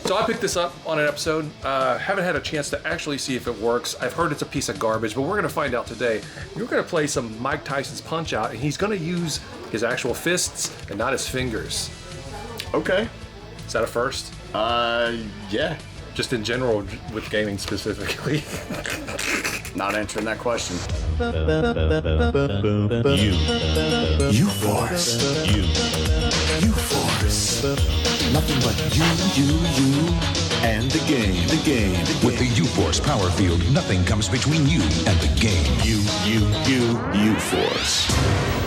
So I picked this up on an episode. Haven't had a chance to actually see if it works. I've heard it's a piece of garbage, but we're gonna find out today. We're gonna play some Mike Tyson's Punch Out, and he's gonna use his actual fists and not his fingers. Okay. Is that a first? Yeah. Just in general, with gaming specifically. Not answering that question. You force. You force. Nothing but you, and the game. With the U-Force power field, nothing comes between you and the game. U-Force.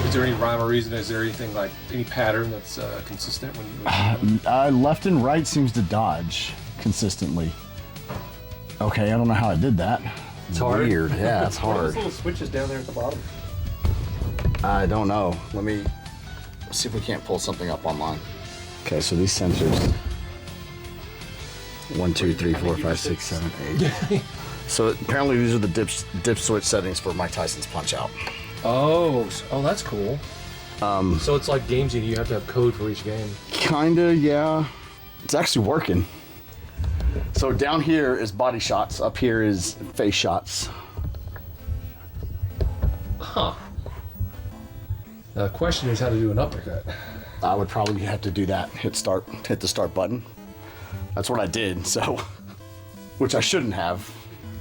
Is there any rhyme or reason? Is there anything like any pattern that's consistent when you? Left and right seems to dodge consistently. Okay, I don't know how I did that. It's hard. Weird. Yeah, it's What are hard. those little switches down there at the bottom? I don't know. Let me see if we can't pull something up online. Okay, so these sensors. 1, 2, 3, 4, 5, 6, 7, 8. So apparently these are the dip switch settings for Mike Tyson's Punch Out. Oh, that's cool. So it's like games, you have to have code for each game. Kinda, yeah. It's actually working. So down here is body shots. Up here is face shots. Huh. Now the question is how to do an uppercut. I would probably have to do that. Hit the start button. That's what I did, so, which I shouldn't have,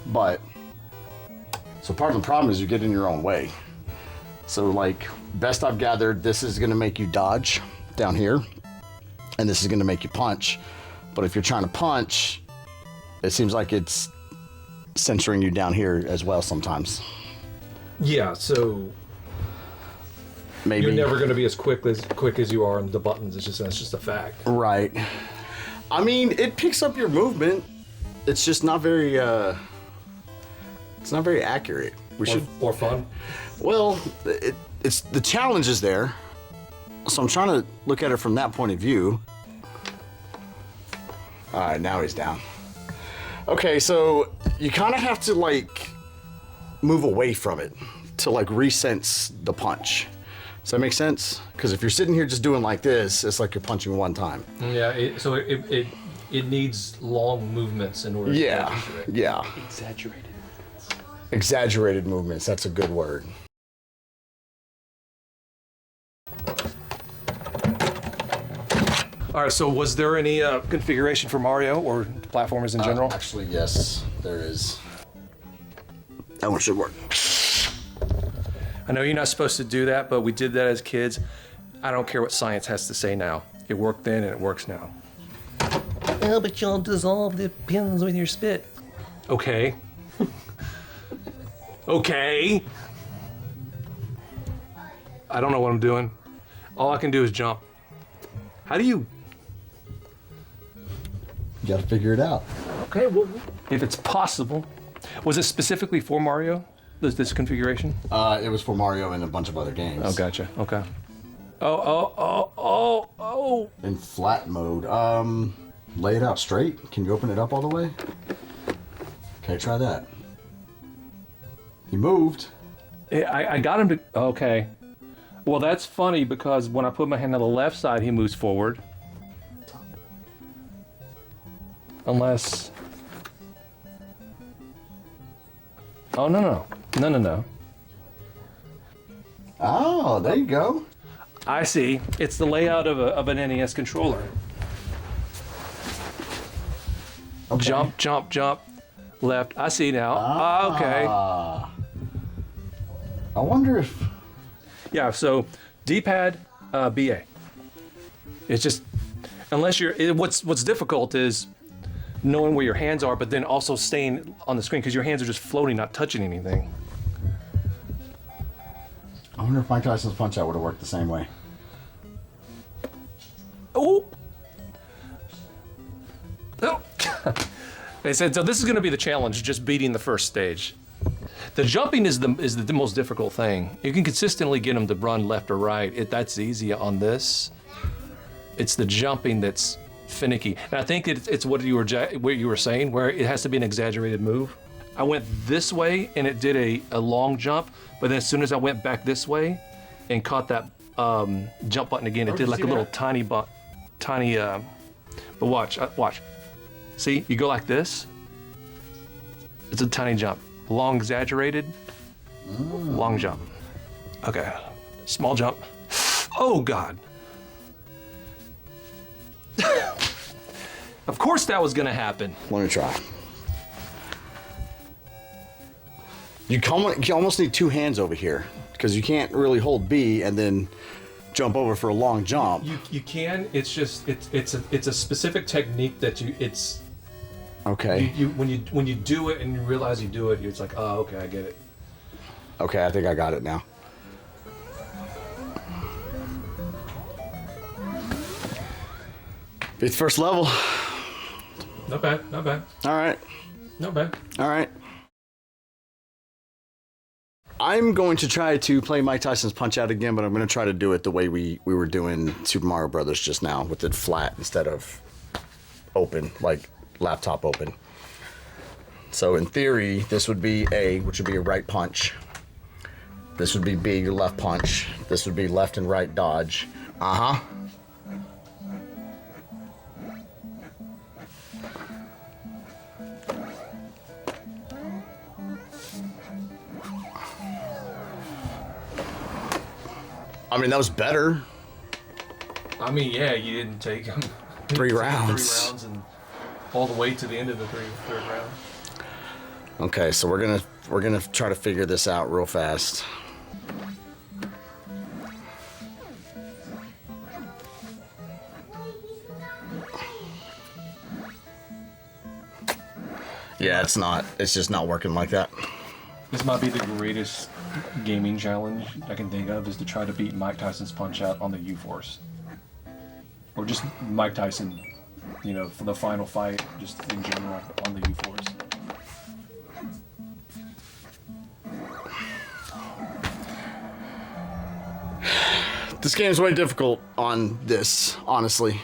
but, so part of the problem is you get in your own way. So like, best I've gathered, this is gonna make you dodge down here, and this is gonna make you punch. But if you're trying to punch, it seems like it's censoring you down here as well sometimes. Yeah, so Maybe. you're never going to be as quick as you are on the buttons. That's just a fact. Right. I mean, it picks up your movement. It's just not very, it's not very accurate. Or fun. Well, it's the challenge is there. So I'm trying to look at it from that point of view. All right, now he's down. Okay, so you kind of have to like move away from it to like resense the punch. Does that make sense? Because if you're sitting here just doing like this, it's like you're punching one time. Yeah, it needs long movements in order to register it. Yeah. Exaggerated movements, that's a good word. All right, so was there any configuration for Mario or platformers in general? Actually, yes, there is. That one should work. I know you're not supposed to do that, but we did that as kids. I don't care what science has to say now. It worked then and it works now. Oh, but you'll dissolve the pins with your spit. Okay. Okay. I don't know what I'm doing. All I can do is jump. How do you? You gotta figure it out. Okay, well, if it's possible. Was it specifically for Mario, this configuration? It was for Mario and a bunch of other games. Oh, gotcha. Okay. Oh. In flat mode, lay it out straight. Can you open it up all the way? Okay, try that. He moved. I got him to, okay. Well, that's funny because when I put my hand on the left side, he moves forward. Unless, oh, no. Oh, there you go. I see. It's the layout of an NES controller. Okay. Jump, left. I see now. Okay. I wonder if... Yeah, so D-pad, BA. It's just, unless you're, what's difficult is knowing where your hands are, but then also staying on the screen because your hands are just floating, not touching anything. I wonder if Mike Tyson's Punch Out would have worked the same way. Oh! They said, so this is going to be the challenge, just beating the first stage. The jumping is the most difficult thing. You can consistently get them to run left or right. That's easy on this. It's the jumping that's finicky. And I think it's what you were saying, where it has to be an exaggerated move. I went this way and it did a long jump, but then as soon as I went back this way and caught that jump button again, it did like a little tiny, but watch. See, you go like this. It's a tiny jump. Long exaggerated, long jump. Okay, small jump. Oh God. Of course that was gonna happen. Let me try. You almost need two hands over here because you can't really hold B and then jump over for a long jump. You can. It's just it's a specific technique that it's. Okay. When you do it and you realize you do it, it's like, oh, okay, I get it. Okay, I think I got it now. Beat the first level. Not bad, not bad, All right. not bad. All right. I'm going to try to play Mike Tyson's Punch Out again, but I'm going to try to do it the way we were doing Super Mario Brothers just now, with it flat instead of open, like laptop open. So in theory, this would be A, which would be a right punch. This would be B, your left punch. This would be left and right dodge. Uh-huh. I mean, that was better. I mean, yeah, you didn't take them 3 rounds. 3 rounds and all the way to the end of the third round. Okay, so we're gonna try to figure this out real fast. Yeah, it's just not working like that. This might be the greatest gaming challenge I can think of, is to try to beat Mike Tyson's Punch Out on the U-Force. Or just Mike Tyson, you know, for the final fight, just in general on the U-Force. This game's way difficult on this, honestly.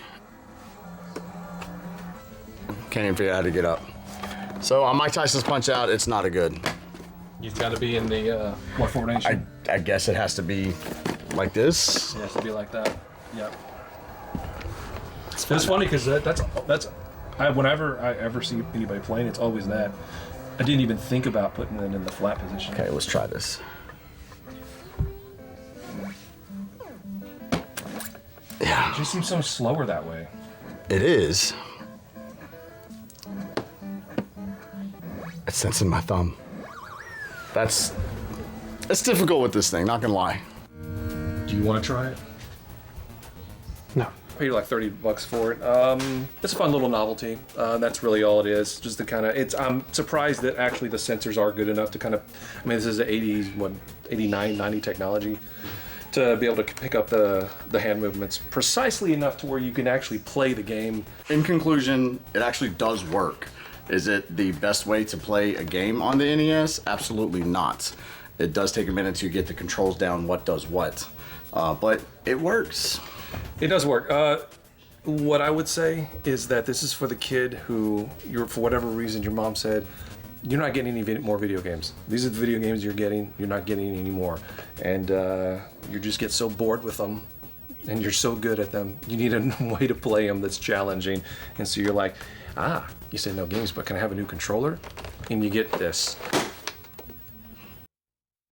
Can't even figure out how to get up. So on Mike Tyson's Punch Out, it's not a good. You've got to be in the what formation? I guess it has to be like this. It has to be like that. Yep. It's funny because whenever I ever see anybody playing, it's always that. I didn't even think about putting it in the flat position. Okay, let's try this. Yeah. It just seems so slower that way. It is. It's sensing my thumb. It's difficult with this thing, not gonna lie. Do you want to try it? No. Paid like $30 for it. It's a fun little novelty. That's really all it is. Just the kind of. I'm surprised that actually the sensors are good enough to kind of. I mean, this is an 89, 90 technology to be able to pick up the hand movements precisely enough to where you can actually play the game. In conclusion, it actually does work. Is it the best way to play a game on the NES? Absolutely not. It does take a minute to get the controls down, what does what. But it works. It does work. What I would say is that this is for the kid who, for whatever reason, your mom said, you're not getting any more video games. These are the video games you're getting. You're not getting any more. And you just get so bored with them, and you're so good at them. You need a way to play them that's challenging. And so you're like, you said no games, but can I have a new controller? And you get this.